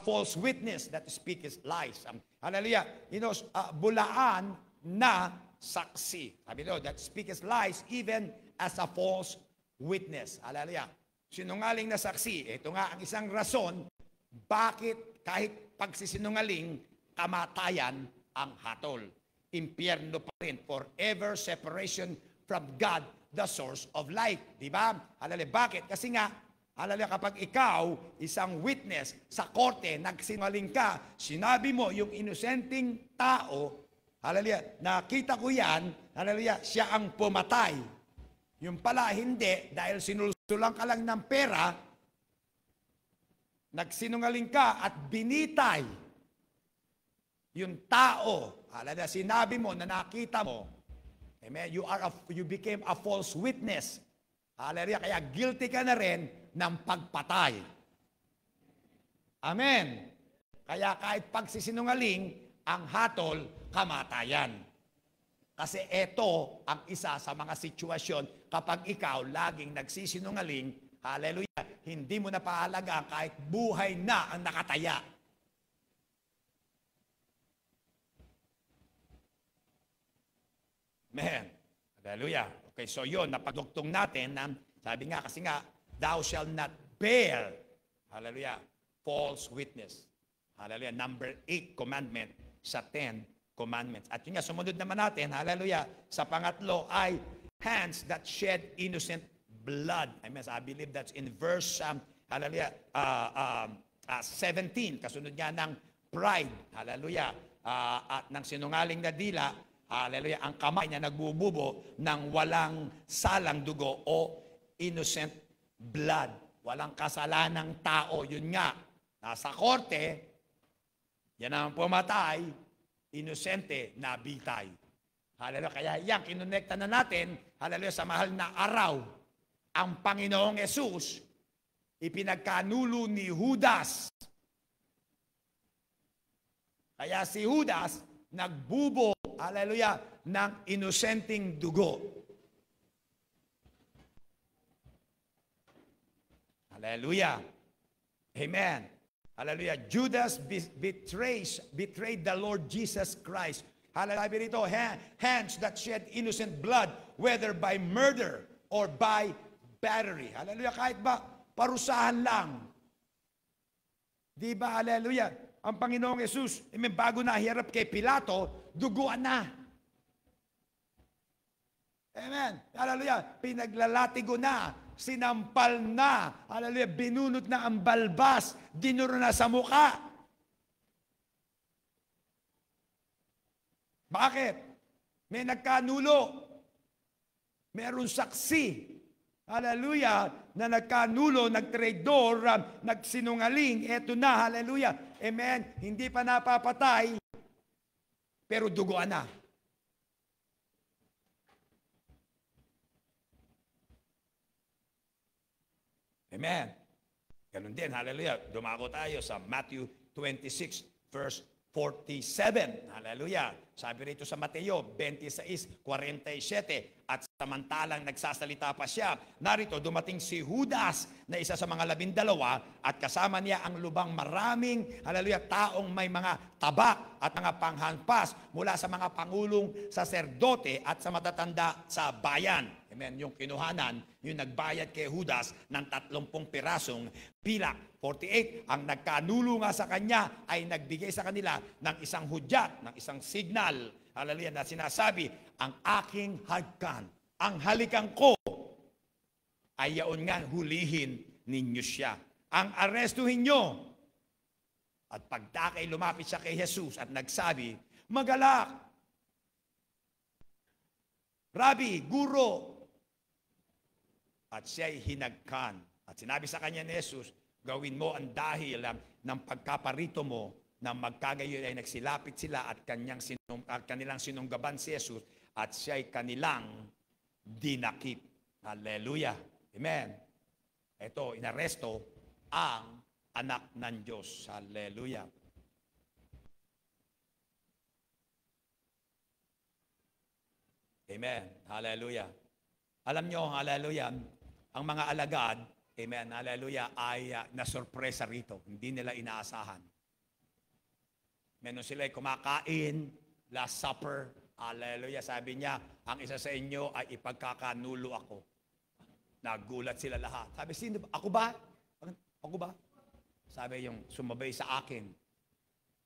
false witness that speaks lies. Hallelujah. Bulaan na saksi. Sabi doon, that speaks lies even as a false witness. Hallelujah. Sinungaling na saksi. Ito nga ang isang rason bakit kahit pagsisinungaling, kamatayan ang hatol. Impyerno pa rin. Forever separation from God, the source of life. Diba? Hallelujah. Bakit? Kasi nga, hallelujah, kapag ikaw, isang witness sa korte, nagsinungaling ka, sinabi mo yung inosenteng tao, hallelujah, nakita ko yan, hallelujah, siya ang pumatay. Yung pala, hindi, dahil sinulsulang ka lang ng pera, nagsinungaling ka at binitay yung tao, hallelujah, sinabi mo na nakita mo, amen, you became a false witness. Hallelujah, kaya guilty ka na rin ng pagpatay. Amen. Kaya kahit pagsisinungaling, ang hatol, kamatayan. Kasi ito ang isa sa mga sitwasyon kapag ikaw laging nagsisinungaling, hallelujah, hindi mo na pahalaga kahit buhay na ang nakataya. Amen. Hallelujah. Okay, so yun, napagduktong natin na, sabi nga, kasi nga, thou shalt not bear, hallelujah, false witness. Hallelujah. Number 8 commandment sa 10 commandments. At yun nga, sumunod naman natin, hallelujah, sa pangatlo ay hands that shed innocent blood. I believe that's in verse, hallelujah, 17. Kasunod nga ng pride, hallelujah, at ng sinungaling na dila, hallelujah, ang kamay niya nagbububo ng walang salang dugo o innocent blood. Walang kasalanang tao. Yun nga, nasa korte, yan ang pumatay, inosente, nabitay. Hallelujah. Kaya yan, kinonekta na natin, hallelujah, sa mahal na araw. Ang Panginoong Yesus, ipinagkanulo ni Judas. Kaya si Judas, nagbubo, hallelujah, ng inosenteng dugo. Hallelujah. Amen. Hallelujah. Judas betrayed the Lord Jesus Christ. Hallelujah. Rito, hands that shed innocent blood, whether by murder or by battery. Hallelujah. Kahit ba parusahan lang. Di ba, hallelujah, ang Panginoong Yesus, bago na hirap kay Pilato, duguan na. Amen. Hallelujah. Pinaglalatigo na. Sinampal na. Hallelujah. Binunot na ang balbas. Dinuro na sa muka. Bakit? May nagkanulo. Merong saksi. Hallelujah. Na nagkanulo, nagtraidor, nagsinungaling. Eto na. Hallelujah. Amen. Hindi pa napapatay. Pero duguan na. Amen. Ganun din, hallelujah. Dumako tayo sa Matthew 26, verse 47. Hallelujah. Sabi rito sa Mateo 26:47. At samantalang nagsasalita pa siya, narito dumating si Judas na isa sa mga 12 at kasama niya ang lubang maraming, hallelujah, taong may mga tabak at mga panghampas mula sa mga pangulong saserdote at sa matatanda sa bayan. Amen. Yung kinuhanan, yung nagbayad kay Judas ng 30 pirasong pilak. 48, ang nagkanulo nga sa kanya ay nagbigay sa kanila ng isang hudyat, ng isang signal, hallelujah, na sinasabi, ang aking hagkan, ang halikan ko, ay yaon nga hulihin ninyo siya. Ang arestuhin nyo. At pagdakay lumapit siya kay Jesus at nagsabi, magalak, Rabbi, Guro. At siya'y hinagkan. At sinabi sa kanya ni Jesus, gawin mo ang dahil ng pagkaparito mo na magkagayon ay nagsilapit sila at kanilang sinunggaban si Jesus at siya'y kanilang dinakip. Hallelujah. Amen. Ito, inaresto ang anak ng Diyos. Hallelujah. Amen. Hallelujah. Alam nyo, hallelujah, ang mga alagad, amen, hallelujah, ay nasurpresa rito. Hindi nila inaasahan. Meron sila kumakain, Last Supper, hallelujah, sabi niya, ang isa sa inyo ay ipagkakanulo ako. Nagulat sila lahat. Sabi, sino ba? Ako ba? Ako ba? Sabi yung sumabay sa akin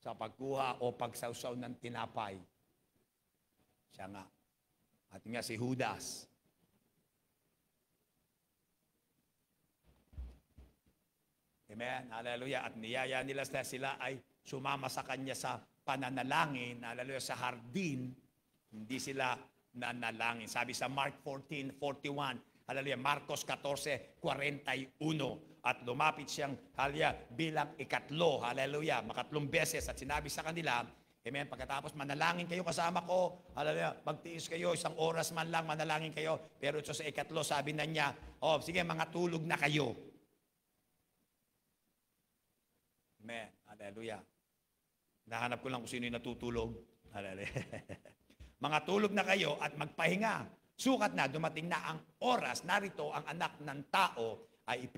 sa pagkuha o pagsawsaw ng tinapay. Siya nga. At nga si Judas. Amen. Hallelujah. At niyaya nila sila ay sumama sa kanya sa pananalangin. Hallelujah. Sa hardin. Hindi sila nanalangin. Sabi sa Mark 14:41. Hallelujah. Marcos 14:41. At lumapit siyang, hallelujah, bilang ikatlo. Hallelujah. Makatlong beses. At sinabi sa kanila, amen, pagkatapos manalangin kayo kasama ko, hallelujah, magtiis kayo, 1 oras man lang manalangin kayo. Pero ito sa ikatlo, sabi na niya, oh, sige, mga tulog na kayo. Amen. Hallelujah. Nahanap ko lang kung sino yung natutulog. Hallelujah. Mga tulog na kayo at magpahinga. Sukat na, dumating na ang oras, narito ang anak ng tao ay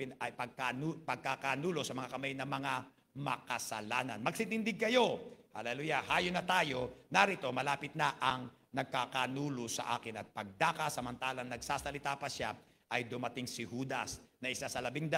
pagkakanulo sa mga kamay ng mga makasalanan. Magsitindig kayo. Hallelujah. Hayo na tayo. Narito, malapit na ang nagkakanulo sa akin. At pagdaka, samantalang nagsasalita pa siya, ay dumating si Judas na isa sa 12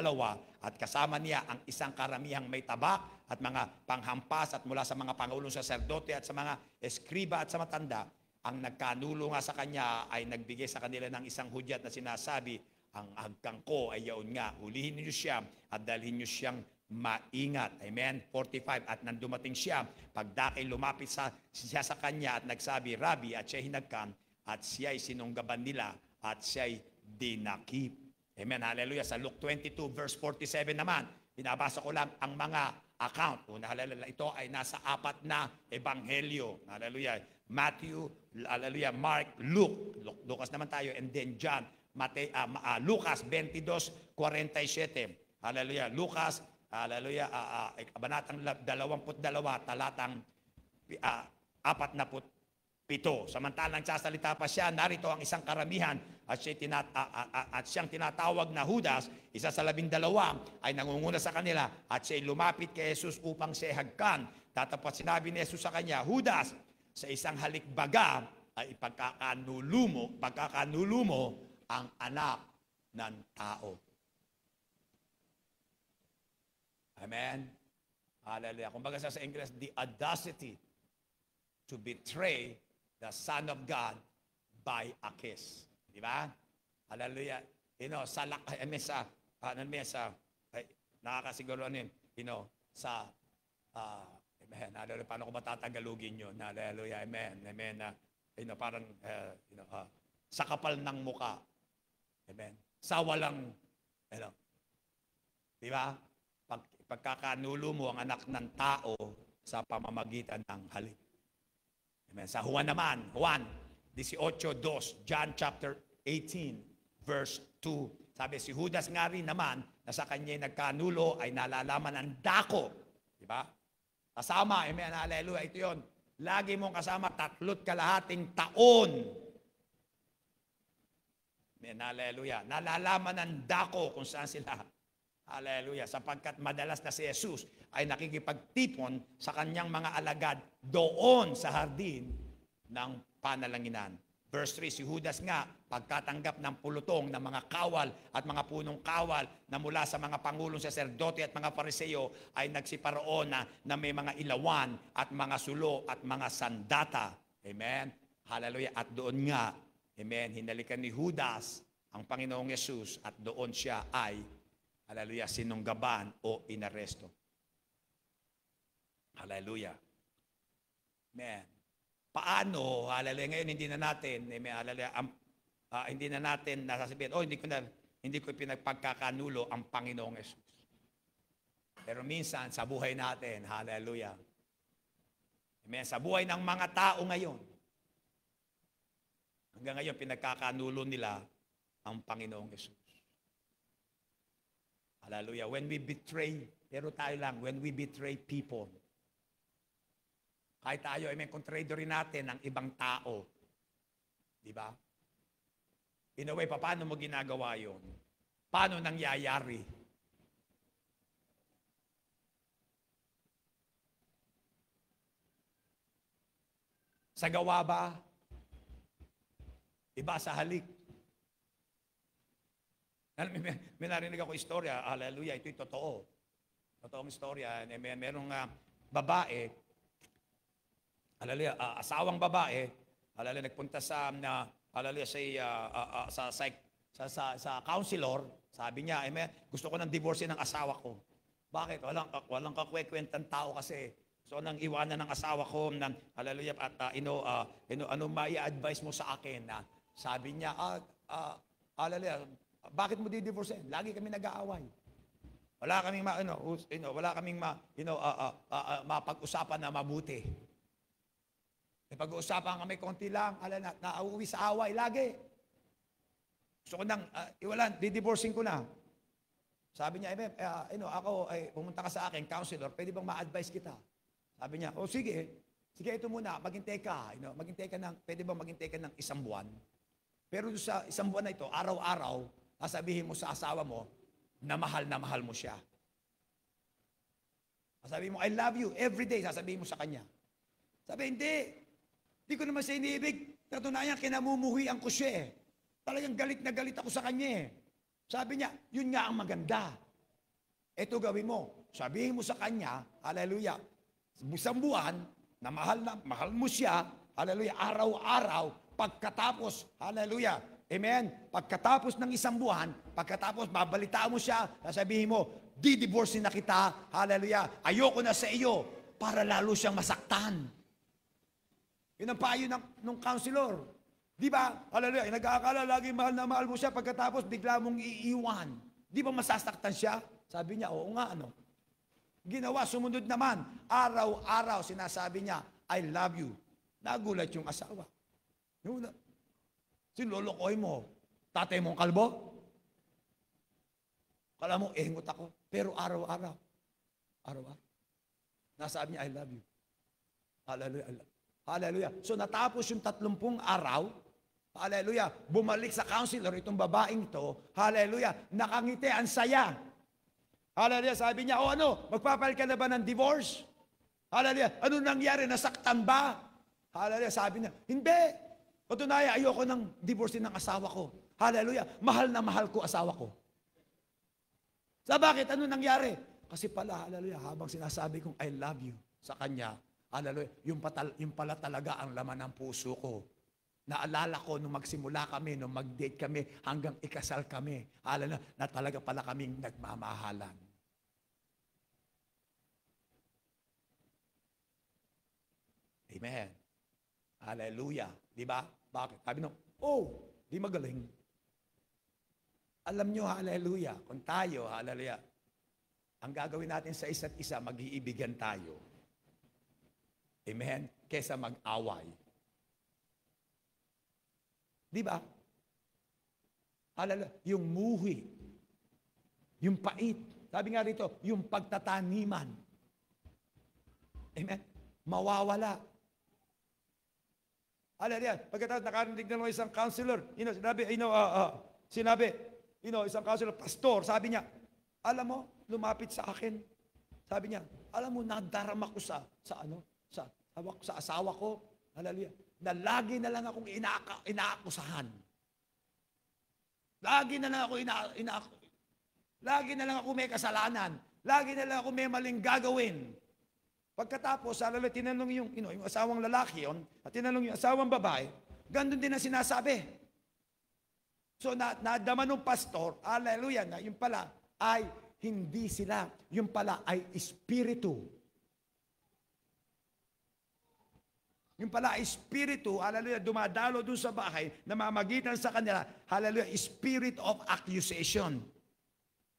at kasama niya ang isang karamihang may tabak at mga panghampas at mula sa mga pangulong saserdote at sa mga eskriba at sa matanda. Ang nagkanulo nga sa kanya ay nagbigay sa kanila ng isang hudyat na sinasabi, ang hagkang ko ay yaon nga, hulihin niyo siya at dalhin niyo siyang maingat. Amen. 45. At nang dumating siya, pagdakay lumapit siya sa kanya at nagsabi, Rabbi, at siya hinagkan at siya'y sinunggaban nila at siya'y dinakip. Amen. Hallelujah. Sa Luke 22 verse 47 naman, binabasa ko lang ang mga account. Una, hallelujah, ito ay nasa 4 na ebanghelyo. Hallelujah. Matthew, hallelujah, Mark, Luke. Lucas naman tayo, and then John. Lucas 22:47. Hallelujah. Lucas, hallelujah, kabanatang 22, talatang 47. Samantalang sasalita pa siya, narito ang isang karamihan at siyang tinatawag na Judas, isa sa 12, ay nangunguna sa kanila at siya'y lumapit kay Jesus upang siya hagkan. Tatapat sinabi ni Jesus sa kanya, Judas, sa isang halikbaga ay pagkakanulo mo ang anak ng tao. Amen. Hallelujah. Kung baga sa English, the audacity to betray the Son of God by a kiss. Di ba? Hallelujah. Nakakasiguro amen, sa, amen, hallelujah, paano ko matatagalugin yun? Hallelujah, amen, amen, parang, sa kapal ng muka. Amen. Sa walang, di ba? Pagkakanulo mo ang anak ng tao sa pamamagitan ng halik. Amen. Sa Juan naman, Juan 18:2, John chapter 18, verse 2. Sabi, si Judas nga rin naman, na sa kanya nagkanulo ay nalalaman ang dako. Di ba? Kasama, amen, hallelujah, ito yun. Lagi mong kasama 3 kalahating taon. Amen, hallelujah. Nalalaman ng dako kung saan sila. Hallelujah. Sapagkat madalas na si Jesus ay nakikipagtipon sa kanyang mga alagad doon sa hardin ng panalanginan. Verse 3, si Judas nga, pagkatanggap ng pulutong ng mga kawal at mga punong kawal na mula sa mga pangulong saserdote at mga pariseo ay nagsiparoon na may mga ilawan at mga sulo at mga sandata. Amen. Hallelujah. At doon nga, amen, hinalikan ni Judas ang Panginoong Yesus at doon siya ay, hallelujah, sinunggaban o inaresto. Hallelujah. Amen. Paano, hallelujah, ngayon hindi na natin, amen, hallelujah, hindi na natin nasasabihin, hindi ko pinagpagkakanulo ang Panginoong Yesus. Pero minsan, sa buhay natin, hallelujah, amen, sa buhay ng mga tao ngayon, hanggang ngayon, pinagkakanulo nila ang Panginoong Yesus. Hallelujah. When we betray, pero tayo lang, when we betray people, kahit tayo, amen, kung trader rin natin ng ibang tao, di ba? In a way, paano mo ginagawa yun? Paano nangyayari? Sa gawa ba? Iba sa halik. May narinig ako istorya, hallelujah, ito'y totoo. Totoong istorya. Merong babae, hallelujah, asawang babae, hallelujah, nagpunta sa, hallelujah, sa counselor. Sabi niya, gusto ko nang divorce ng asawa ko. Bakit? Walang kakwekwentang tao kasi. So nang iwanan ng asawa ko ng hallelujah at ano mai-advise mo sa akin na sabi niya hallelujah, bakit mo di-divorcein? Lagi kami nag-aaway. Wala kaming mapag-usapan na mabuti. May pag-uusapan kami konti lang, nauuwi sa away lagi. Gusto ko nang iwalan, di-divorcing ko na. Sabi niya, ako ay pumunta ka sa akin, counselor, pwede bang ma-advise kita? Sabi niya, sige ito muna, maghintay ka, pwede bang maghintay ka ng 1 buwan? Pero sa 1 buwan na ito, araw-araw, sasabihin mo sa asawa mo, na mahal mo siya. Sasabihin mo, I love you, every day, sasabihin mo sa kanya. Sabi, hindi ko naman siya iniibig, katunayan, kinamumuhian ko siya eh. Talagang galit na galit ako sa kanya eh. Sabi niya, yun nga ang maganda. Ito gawin mo, sabihin mo sa kanya, hallelujah, 1 buwan, na mahal mo siya, hallelujah, araw-araw, pagkatapos, hallelujah, amen, pagkatapos ng 1 buwan, pagkatapos babalitaan mo siya, sasabihin mo, di-divorce na kita, hallelujah, ayoko na sa iyo, para lalo siyang masaktan. Yun ang payo ng counselor. Di ba? Hallelujah, nag-aakala, lagi mahal na mahal mo siya, pagkatapos bigla mong iiwan. Di ba masasaktan siya? Sabi niya, oo nga, Ginawa, sumunod naman. Araw-araw, sinasabi niya, I love you. Nagulat yung asawa. Sinulolokoy mo. Tatay mong kalbo? Kala mo, engot ako. Pero araw-araw. Nasabi niya, I love you. Hallelujah. Hallelujah. So natapos yung 30 araw, hallelujah, bumalik sa counselor itong babaeng ito, hallelujah, nakangiti, ang saya. Hallelujah, sabi niya, magpapail ka na ba ng divorce? Hallelujah, ano nangyari, nasaktan ba? Hallelujah, sabi niya, hindi. Patunayan, ayoko nang divorce ng asawa ko. Hallelujah, mahal na mahal ko asawa ko. Sa bakit? Ano nangyari? Kasi pala, hallelujah, habang sinasabi kong I love you sa kanya, hallelujah, yung pala talaga ang laman ng puso ko. Naalala ko nung magsimula kami, nung mag-date kami, hanggang ikasal kami. Hallelujah, na talaga pala kaming nagmamahalan. Amen. Hallelujah. Di ba? Bakit? Sabi di magaling. Alam nyo, hallelujah, kung tayo, hallelujah, ang gagawin natin sa isa't isa, mag-iibigan tayo. Amen? Kesa mag-away. Di ba? Hallelujah, yung muhi, yung pait, sabi nga rito, yung pagtataniman. Amen? Mawawala. Hallelujah. Pagkatapos nakarinig na ng isang counselor, isang counselor, pastor, sabi niya, alam mo, lumapit sa akin. Sabi niya, alam mo, nadarama ko sa asawa ko. Hallelujah. Na lagi na lang akong inaakusahan. Lagi na lang ako may kasalanan. Lagi na lang ako may maling gagawin. Pagkatapos, tinanong yung asawang lalaki at tinanong yung asawang babae, gandun din ang sinasabi. So, nadama ng pastor, hallelujah, na yung pala ay hindi sila, yung pala ay espiritu. Yung pala ay espiritu, hallelujah, dumadalo dun sa bahay, namamagitan sa kanila, hallelujah, spirit of accusation.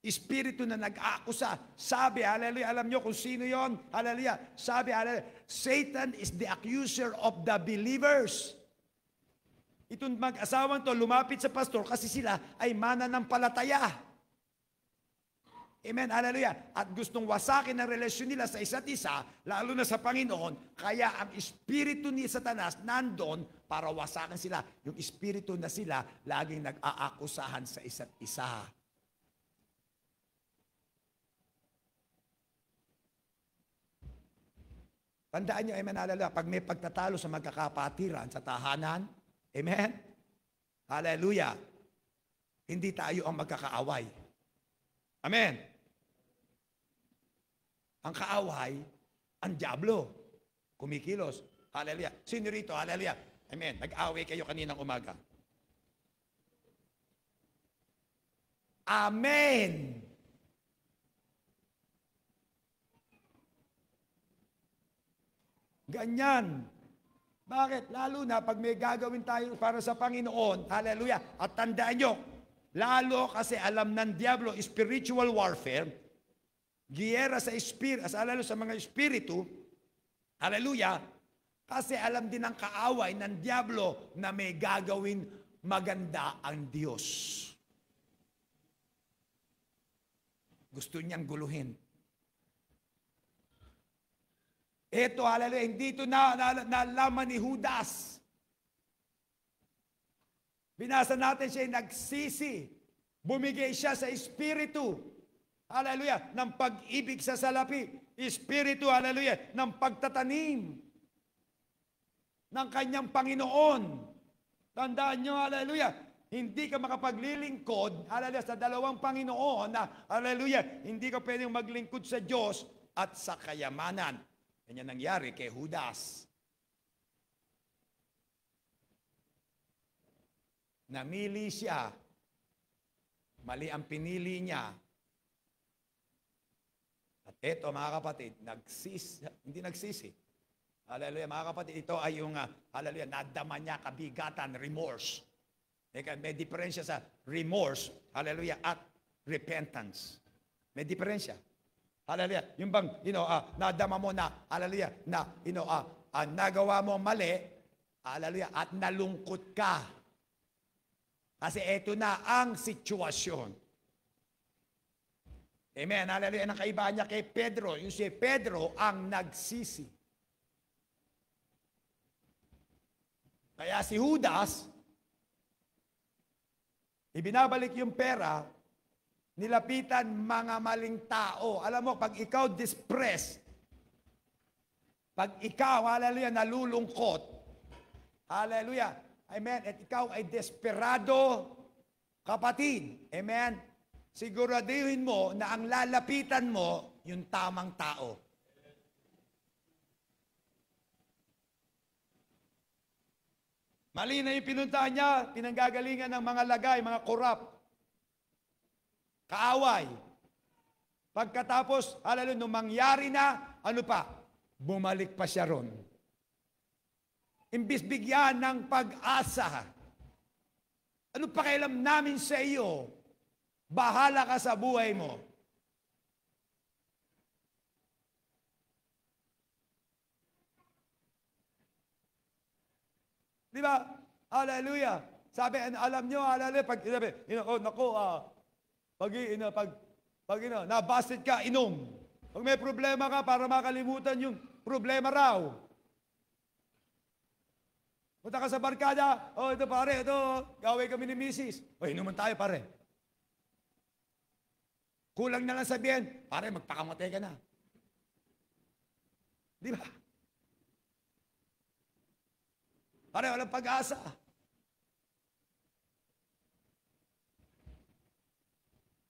Espiritu na nag-aakusa. Sabi, hallelujah, alam nyo kung sino yon? Hallelujah. Sabi, hallelujah, Satan is the accuser of the believers. Itong mag-asawang to lumapit sa pastor kasi sila ay mananampalataya. Amen, hallelujah. At gustong wasakin ang relasyon nila sa isa't isa, lalo na sa Panginoon, kaya ang espiritu ni Satanas nandun para wasakin sila. Yung espiritu na sila laging nag-aakusahan sa isa't isa. Tandaan nyo, amen, hallelujah, pag may pagtatalo sa magkakapatiran sa tahanan, amen, hallelujah, hindi tayo ang magkakaaway. Amen. Ang kaaway, ang diablo, kumikilos. Hallelujah. Sino rito? Hallelujah. Amen. Nag-away kayo kaninang umaga. Amen. Ganyan. Bakit? Lalo na pag may gagawin tayo para sa Panginoon, hallelujah, at tandaan nyo, lalo kasi alam ng diablo, spiritual warfare, giyera sa espiritu, lalo sa mga espiritu, hallelujah, kasi alam din ng kaaway ng diablo na may gagawin maganda ang Diyos. Gusto niyang guluhin. Ito, hallelujah, hindi ito nalaman ni Judas. Binasa natin siya nagsisi. Bumigay siya sa Espiritu. Hallelujah, ng pag-ibig sa salapi. Espiritu, hallelujah, ng pagtatanim ng kanyang Panginoon. Tandaan nyo, hallelujah, hindi ka makapaglilingkod, hallelujah, sa dalawang Panginoon na, hallelujah, hindi ka pwedeng maglingkod sa Diyos at sa kayamanan. Yan nangyari kay Judas. Namili siya. Mali ang pinili niya. At ito, mga kapatid, hindi nagsisi. Hallelujah, mga kapatid, ito ay yung, hallelujah, nadama niya kabigatan, remorse. May diferensya sa remorse, hallelujah, at repentance. May diferensya. Hallelujah. Yung bang, nadama mo na, hallelujah, na, nagawa mo mali, hallelujah, at nalungkot ka. Kasi eto na ang sitwasyon. Amen. Hallelujah. Ang kaibahan niya kay Pedro, yung si Pedro ang nagsisi. Kaya si Judas, ibinabalik yung pera, nilapitan mga maling tao. Alam mo, pag ikaw depressed, pag ikaw, hallelujah, nalulungkot, hallelujah, amen, at ikaw ay desperado, kapatid, amen, siguraduhin mo na ang lalapitan mo, yung tamang tao. Mali na yung pinuntahan niya, pinanggagalingan ng mga lagay, mga korap, kaaway. Pagkatapos, hallelujah, nung mangyari na, ano pa? Bumalik pa siya ron. Imbis bigyan ng pag-asa. Ano pakialam namin sa iyo? Bahala ka sa buhay mo. Di ba? Hallelujah. Sabi, alam nyo, hallelujah, pag, pag nabasted ka, inom. Pag may problema ka, para makalimutan yung problema raw. Punta ka sa barkada, ito pare, ito, gawin kami ni misis. Inuman tayo pare. Kulang na lang sabihin, pare, magpakamatay ka na. Di ba? Pare, walang pag-asa.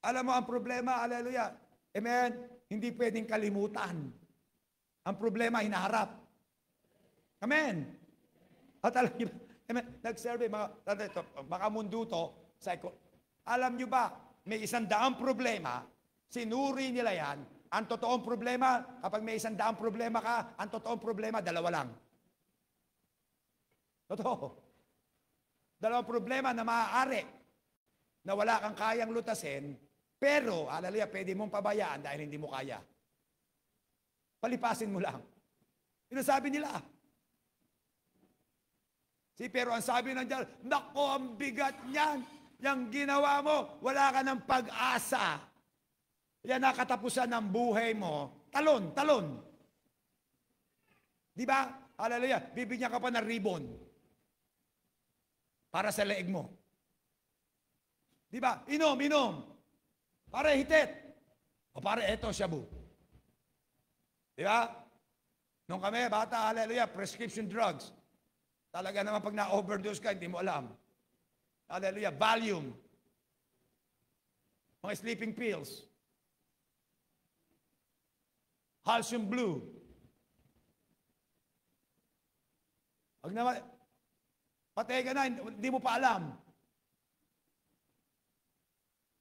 Alam mo ang problema, hallelujah, amen, hindi pwedeng kalimutan. Ang problema, hinaharap. Amen. At alam niyo, amen, nag-survey, baka mundo to, alam niyo ba, may 100 problema, sinuri nila yan, ang totoong problema, kapag may 100 problema ka, ang totoong problema, 2 lang. Totoo. 2 problema na maaari na wala kang kayang lutasin, pero, hallelujah, pwede mong pabayaan dahil hindi mo kaya. Palipasin mo lang. Yun ang sabi nila. Pero ang sabi ng Diyos, nako, ang bigat niyan. Yang ginawa mo, wala ka ng pag-asa. Yan ang katapusan ng buhay mo. Talon, talon. Di ba? Hallelujah, bibigyan ka pa ng ribbon para sa leeg mo. Di ba? Inom, inom. Pare, hitit. O pare, eto, shabu. Di ba? Nung kami, bata, hallelujah, prescription drugs. Talaga naman pag na-overdose ka, hindi mo alam. Hallelujah, Valium. Mga sleeping pills. Halcyon Blue. Pag naman, patay ka na, hindi mo pa alam.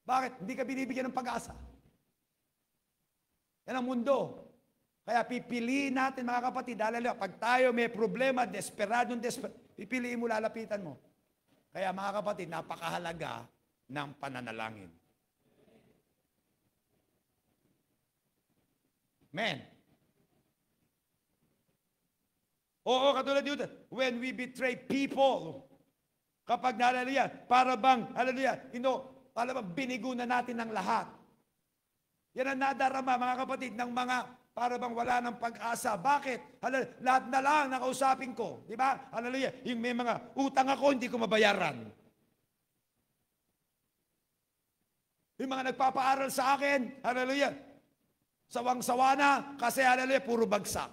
Bakit? Hindi ka binibigyan ng pag-asa. Yan ang mundo. Kaya pipiliin natin mga kapatid, hallelujah, pag tayo may problema, pipiliin mo, lalapitan mo. Kaya mga kapatid, napakahalaga ng pananalangin. Amen. Oo, katulad dito, when we betray people, kapag hallelujah, para bang, hallelujah, para bang binigo na natin ang lahat. Yan ang nadarama, mga kapatid, ng mga para bang wala ng pag-asa. Bakit? Hallelujah, lahat na lang nakausapin ko. Di ba? Hallelujah, yung may mga utang ako, hindi ko mabayaran. Yung mga nagpapaaral sa akin, hallelujah, sawang-sawa na, kasi hallelujah, puro bagsak.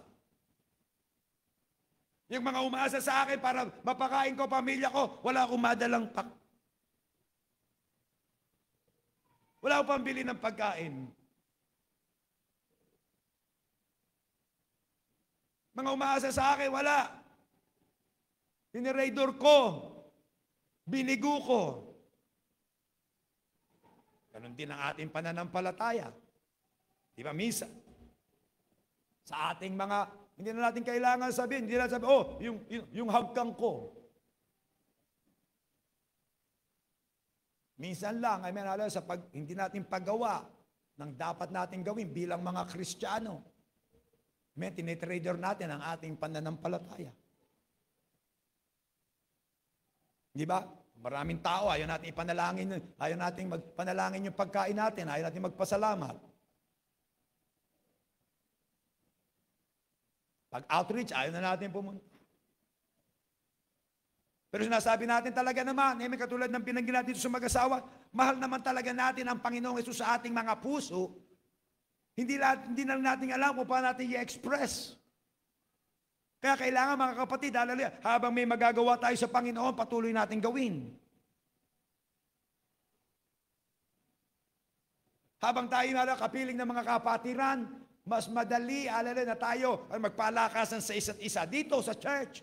Yung mga umaasa sa akin para mapakain ko pamilya ko, wala akong madalang wala akong pambili ng pagkain. Mga umaasa sa akin, wala. Tinirador ko. Binigo ko. Ganon din ang ating pananampalataya. Di ba, misa? Sa ating mga, hindi na natin kailangan sabihin, hindi na sabihin, oh, yung hagkang ko. Minsan lang, I mean, sa hindi natin paggawa ng dapat natin gawin bilang mga Kristiyano. Amen, tinitrader natin ang ating pananampalataya. Di ba? Maraming tao, ayaw natin ipanalangin, ayaw natin magpanalangin yung pagkain natin, ayaw natin magpasalamat. Pag-outreach, ayaw na natin pumunta. Pero sinasabi natin talaga naman, katulad ng pinanggil natin sa mag-asawa, mahal naman talaga natin ang Panginoong Hesus sa ating mga puso. Hindi na natin alam kung paano natin i-express. Kaya kailangan mga kapatid, hallelujah, habang may magagawa tayo sa Panginoon, patuloy natin gawin. Habang tayo kapiling ng mga kapatiran, mas madali, hallelujah, na tayo ay magpalakasan sa isa't isa dito sa church.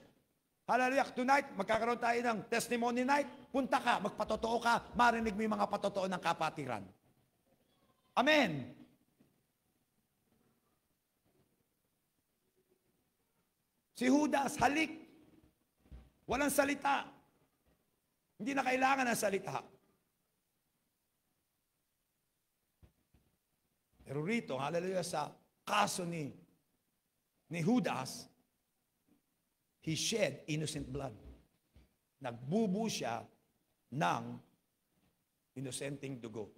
Hallelujah, tonight, magkakaroon tayo ng testimony night. Punta ka, magpatotoo ka, marinig mo yung mga patotoo ng kapatiran. Amen. Si Judas, halik. Walang salita. Hindi na kailangan ng salita. Pero rito, hallelujah, sa kaso ni Judas, he shed innocent blood. Nagbubu siya ng inosenteng dugo.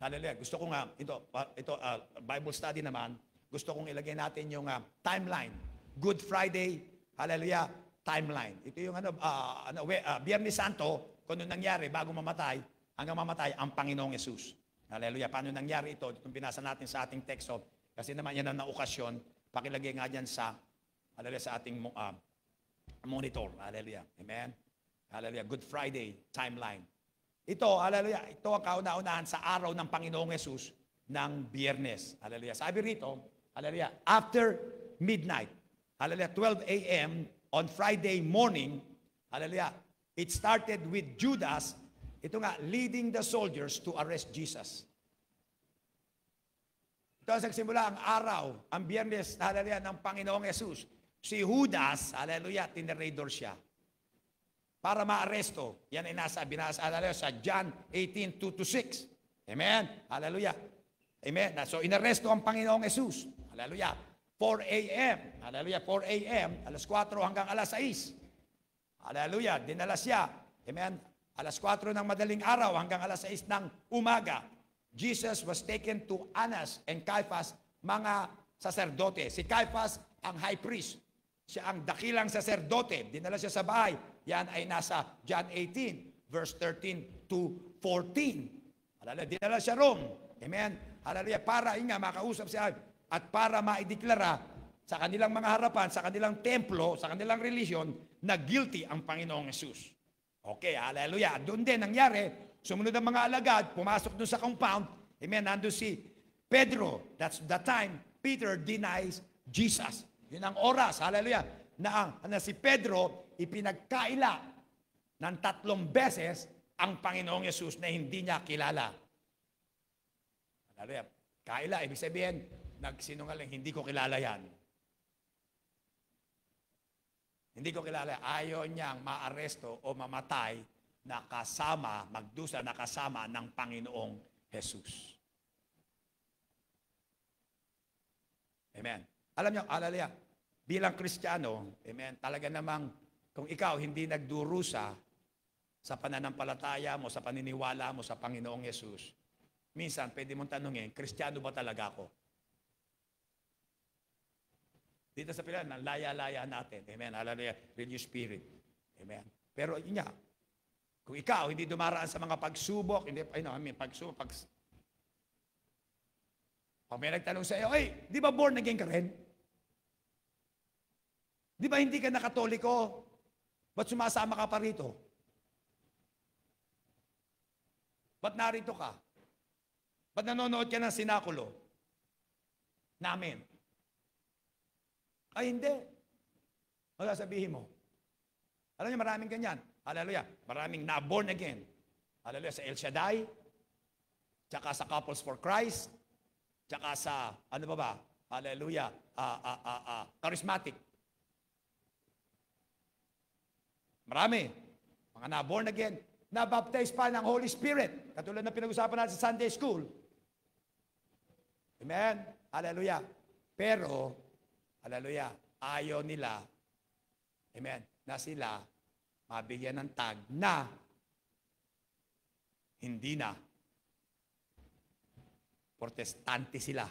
Hallelujah. Gusto ko nga, ito Bible study naman, gusto kong ilagay natin yung timeline. Good Friday, hallelujah, timeline. Ito yung Biyernes Santo, kung ano nangyari bago mamatay, hanggang mamatay ang Panginoong Hesus. Hallelujah. Paano nangyari ito? Itong binasa natin sa ating teksto. Kasi naman yan ang naokasyon. Pakilagay nga dyan sa, hallelujah, sa ating monitor. Hallelujah. Amen. Hallelujah. Good Friday timeline. Ito, hallelujah, ito ang kauna-unahan sa araw ng Panginoong Hesus ng Biyernes. Hallelujah. Sabi rito, hallelujah, after midnight, hallelujah, 12 a.m. on Friday morning, hallelujah, it started with Judas, ito nga, leading the soldiers to arrest Jesus. Ito ang nagsimula ang araw, ang Biyernes, hallelujah, ng Panginoong Hesus. Si Judas, hallelujah, tinirador siya. Para maaresto. Yan ay binasa, hallelujah, sa John 18:2-6. Amen? Hallelujah. Amen? So, inaresto ang Panginoong Hesus. Hallelujah. 4 a.m. Hallelujah, 4 a.m. Alas 4 hanggang alas 6. Hallelujah, dinala siya. Amen? Alas 4 ng madaling araw hanggang alas 6 ng umaga. Jesus was taken to Annas and Caiaphas, mga saserdote. Si Caiaphas, ang high priest. Siya ang dakilang saserdote. Dinala siya sa bahay. Yan ay nasa John 18, verse 13-14. Hallelujah, dinala siya Rome. Amen? Hallelujah, para makausap siya. At para maideklara sa kanilang mga harapan, sa kanilang templo, sa kanilang religion, na guilty ang Panginoong Yesus. Okay, hallelujah. Doon din nangyari, sumunod ang mga alagad, pumasok doon sa compound, amen, nandun si Pedro. That's the time Peter denies Jesus. Yun ang oras, hallelujah, na si Pedro ipinagkaila ng 3 beses ang Panginoong Yesus na hindi niya kilala. Hallelujah. Kaila, ibig sabihin, nagsinungaling, hindi ko kilala yan. Hindi ko kilala. Ayaw niyang maaresto o mamatay na kasama, magdusa na kasama ng Panginoong Jesus. Amen. Alam niyo, hallelujah, bilang Kristiyano, amen, talaga namang kung ikaw hindi nagdurusa sa pananampalataya mo, sa paniniwala mo sa Panginoong Jesus, minsan pwede mong tanungin, Kristiyano ba talaga ako? Dito sa Pilipinas, laya-laya natin. Amen. Hallelujah. Religious spirit. Amen. Pero yun nga, kung ikaw hindi dumaraan sa mga pagsubok, hindi, pagsubok, pag may nagtanong sa iyo, ay, di ba born again ka rin? Di ba hindi ka nakatoliko? Ba't sumasama ka pa rito? Ba't narito ka? Ba't nanonood ka ng sinakulo? Namin. Ay, hindi. Ano sasabihin mo? Alam niyo, maraming ganyan. Hallelujah. Maraming na-born again. Hallelujah. Sa El Shaddai, tsaka sa Couples for Christ, tsaka sa, ano ba? Hallelujah. Charismatic. Marami. Mga na-born again. Na-baptize pa ng Holy Spirit. Katulad na pinag-usapan natin sa Sunday School. Amen? Hallelujah. Pero, hallelujah, ayaw nila, amen, na sila mabigyan ng tag na hindi na protestante sila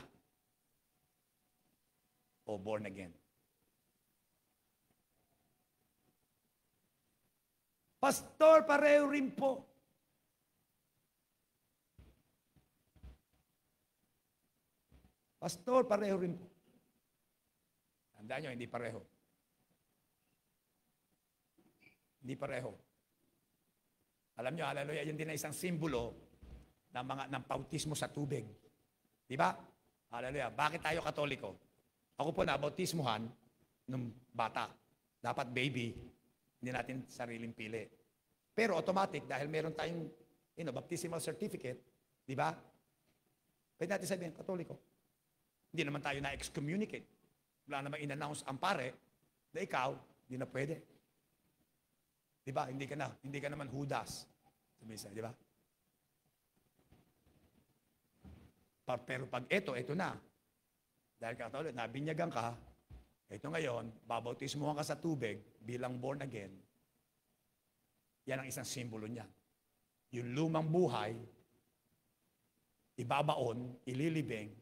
o born again. Pastor, pareho rin po. Pastor, pareho rin po. Tandaan nyo, hindi pareho. Hindi pareho. Alam nyo, hallelujah, yun din na isang simbolo ng bautismo sa tubig. Di ba? Hallelujah. Bakit tayo Katoliko? Ako po nabautismuhan nung bata. Dapat baby. Hindi natin sariling pili. Pero automatic, dahil meron tayong baptismal certificate, di ba? Pwede natin sabihin, Katoliko. Hindi naman tayo na-excommunicate. Wala namang in-announce ang pare na ikaw, hindi na pwede. Di ba? Hindi ka naman Judas. Sumisa, di ba? Pero pag ito na. Dahil Katoliko, nabinyagan ka, ito ngayon, babautismuhan ka sa tubig bilang born again. Yan ang isang simbolo niya. Yung lumang buhay, ibabaon, ililibing,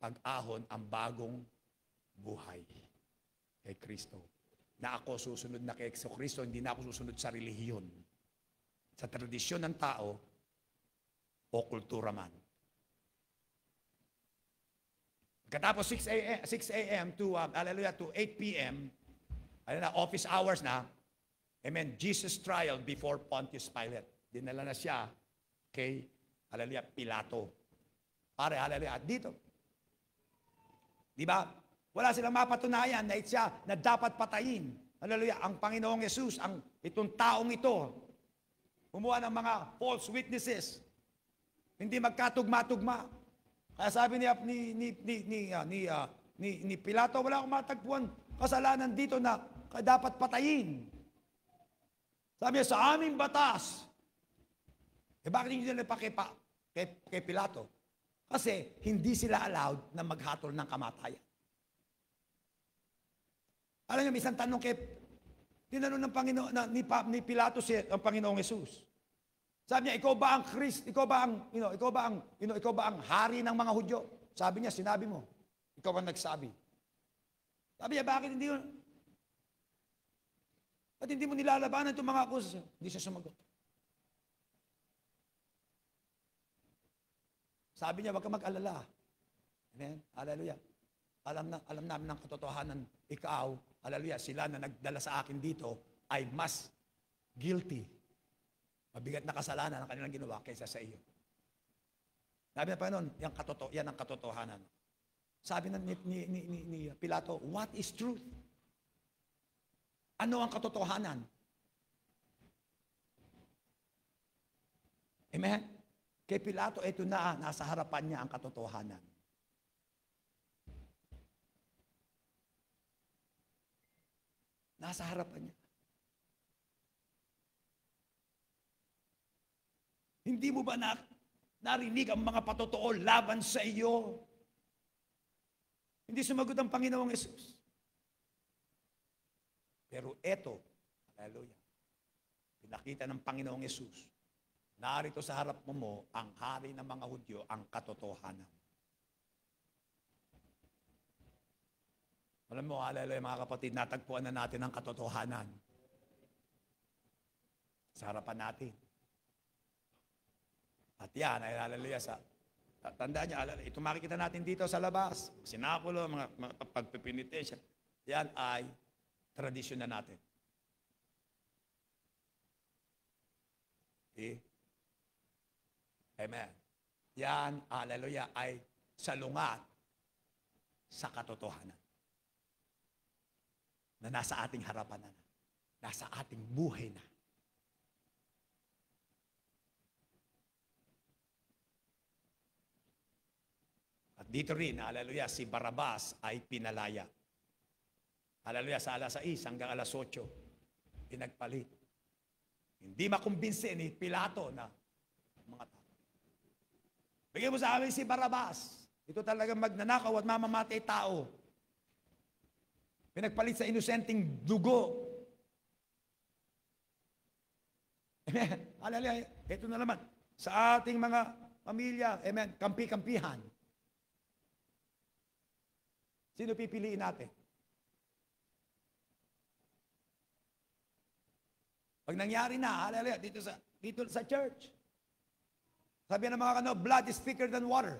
pag-ahon ang bagong buhay kay Kristo. Na ako susunod na kay Kristo, hindi na ako susunod sa relihiyon, sa tradisyon ng tao o kultura man. Katapos 6 a.m. to, hallelujah, to 8 p.m., office hours na, amen, Jesus trial before Pontius Pilate. Dinala na siya kay, hallelujah, Pilato. Pare, hallelujah, at dito. Di ba? Wala silang mapatunayan na siya na dapat patayin. Hallelujah, ang Panginoong Yesus, itong taong ito, kumuha ng mga false witnesses. Hindi magkatugma-tugma. Kaya sabi ni Pilato, wala akong matagpuan kasalanan dito na dapat patayin. Sabi niya, sa aming batas. Bakit hindi nila pa kay Pilato? Kasi hindi sila allowed na maghatol ng kamatayan. Alam niyo, isang tanong tinanong ng Panginoon, ni Pilato ang Panginoong Jesus. Sabi niya, ikaw ba ang hari ng mga Hudyo? Sabi niya, sinabi mo. Ikaw ang nagsabi. Sabi niya, bakit hindi mo nilalabanan itong mga akusasyon? Hindi siya sumagot. Sabi niya, wag ka mag-alala. Amen? Hallelujah. alam namin ng katotohanan, ikaw, hallelujah, sila na nagdala sa akin dito ay mas guilty. Mabigat na kasalanan ang kanilang ginawa kaysa sa iyo. Sabi na Panginoon, yan ang katotohanan. Sabi na ni Pilato, what is truth? Ano ang katotohanan? Amen? Kay Pilato, ito na, nasa harapan niya ang katotohanan. Nasa harapan niya. Hindi mo ba narinig ang mga patotoo laban sa iyo? Hindi sumagot ang Panginoong Yesus. Pero eto, hallelujah, pinakita ng Panginoong Yesus, narito sa harap mo ang hari ng mga Hudyo, ang katotohanan. Alam mo, hallelujah mga kapatid, natagpuan na natin ang katotohanan sa harapan natin. At yan, ay hallelujah, tandaan niya, ito makikita natin dito sa labas, sinakulo, mga pagpipinitensya, yan ay tradisyon na natin. Okay? Amen. Yan, hallelujah, ay salungat sa katotohanan na nasa ating harapan na, nasa ating buhay na. At dito rin, hallelujah, si Barrabas ay pinalaya. Hallelujah, sa alas 6 hanggang alas 8, pinagpalit. Hindi makumbinsi ni Pilato na mga tao. Bigyan mo sa amin si Barrabas. Ito talaga magnanakaw at mamamatay tao. Pinagpalit sa inosenteng dugo. Amen. Hallelujah. Ito na naman. Sa ating mga pamilya, amen, kampi-kampihan. Sino pipiliin natin? Pag nangyari na, hallelujah, dito sa church. Sabi ng mga blood is thicker than water.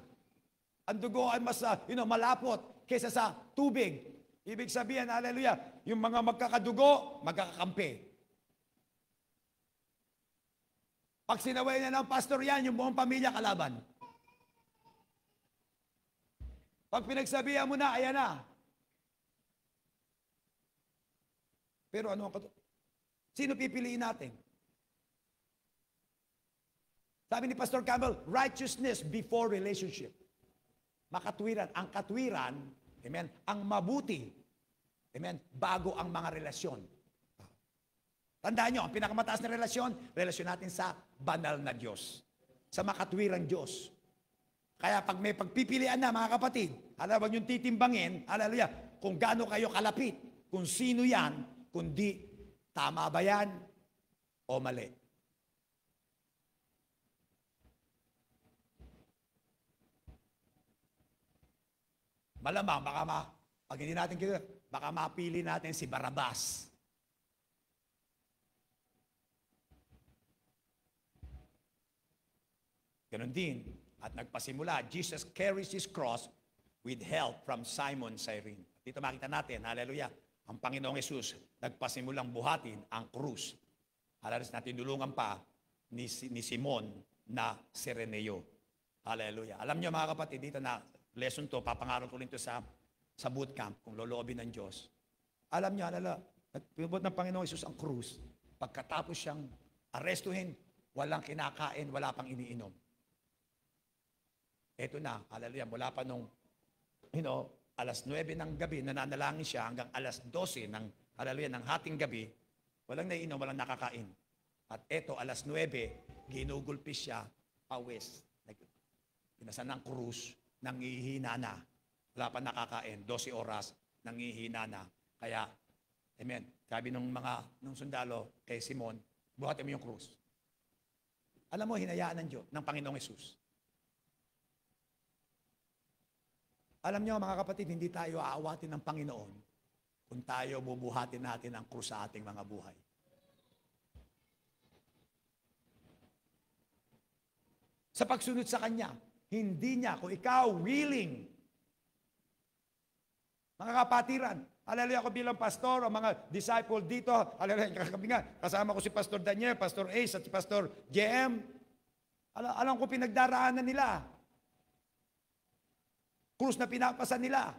Ang dugo ay mas, malapot kaysa sa tubig. Ibig sabihin, hallelujah, yung mga magkakadugo, magkakakampi. Pag sinaway na ng pastor yan, yung buong pamilya kalaban. Pag pinagsabihan mo na, ayan na. Pero ano ang sino pipiliin natin? Sabi ni Pastor Campbell, righteousness before relationship. Makatwiran. Ang katwiran, amen, ang mabuti, amen, bago ang mga relasyon. Tandaan nyo, ang pinakamataas na relasyon natin sa banal na Diyos. Sa makatwirang Diyos. Kaya pag may pagpipilian na, mga kapatid, huwag niyong titimbangin, hallelujah, kung gaano kayo kalapit, kung sino yan, kundi tama ba yan o mali. Malamang, pag hindi natin kita, baka mapili natin si Barrabas. Ganon din. At nagpasimula, Jesus carries His cross with help from Simon Cyrene. Dito makita natin, hallelujah, ang Panginoong Yesus nagpasimulang buhatin ang krus. Hallelujah, na tinulungan pa ni Simon na Sireneo. Hallelujah. Alam niyo mga kapatid, dito na lesson to, papangaral ko rin to sa bootcamp, kung loloobin ng Diyos. Alam niyo, nagpibot ng Panginoong Yesus ang krus. Pagkatapos siyang arestuhin, walang kinakain, wala pang iniinom. Ito na, hallelujah, mula pa nung, alas 9 ng gabi, nananalangin siya hanggang alas 12 ng, hallelujah, ng hating gabi, walang naiinom, walang nakakain. At ito, alas 9, ginugulpis siya, pawis. Pinasan ng krus, nangihina na. Wala pa nakakain, 12 oras, nangihina na. Kaya, amen, sabi nung sundalo kay Simon, buhatin mo yung krus. Alam mo, hinayaan ng Diyos, ng Panginoong Yesus. Alam niyo mga kapatid, hindi tayo aawatin ng Panginoon kung tayo bubuhatin natin ang krus sa ating mga buhay. Sa pagsunod sa Kanya, hindi niya, kung ikaw willing, Mga kapatiran. Hallelujah, ako bilang pastor, ang mga disciple dito. Hallelujah, kagabi nga, kasama ko si Pastor Daniel, Pastor Ace, at si Pastor JM. Alam ko pinagdaraanan nila. Krus na pinapasan nila.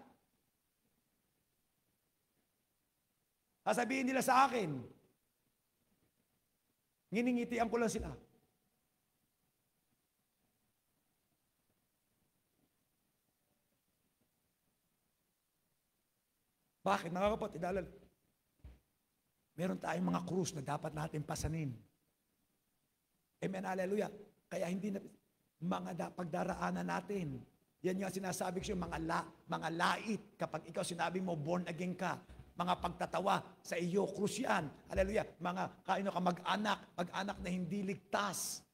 Sasabihin nila sa akin, nginingitian ko lang sila. Bakit? Mga kapatid, meron tayong mga krus na dapat natin pasanin. Amen, hallelujah. Kaya hindi na, mga pagdaraanan natin. Yan yung sinasabi ko mga lait. Kapag ikaw sinabi mo, born again ka, mga pagtatawa sa iyo, krus yan. Hallelujah. Mga kaino ka mag-anak na hindi ligtas.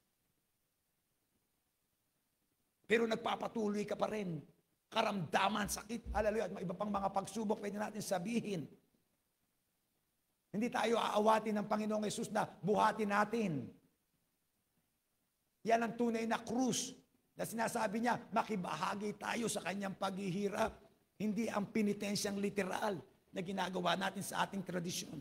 Pero nagpapatuloy ka pa rin. Karamdaman, sakit, hallelujah, at iba pang mga pagsubok pwede natin sabihin. Hindi tayo aawatin ng Panginoong Yesus na buhatin natin. Yan ang tunay na krus na sinasabi niya, makibahagi tayo sa kanyang paghihirap. Hindi ang penitensyang literal na ginagawa natin sa ating tradisyon.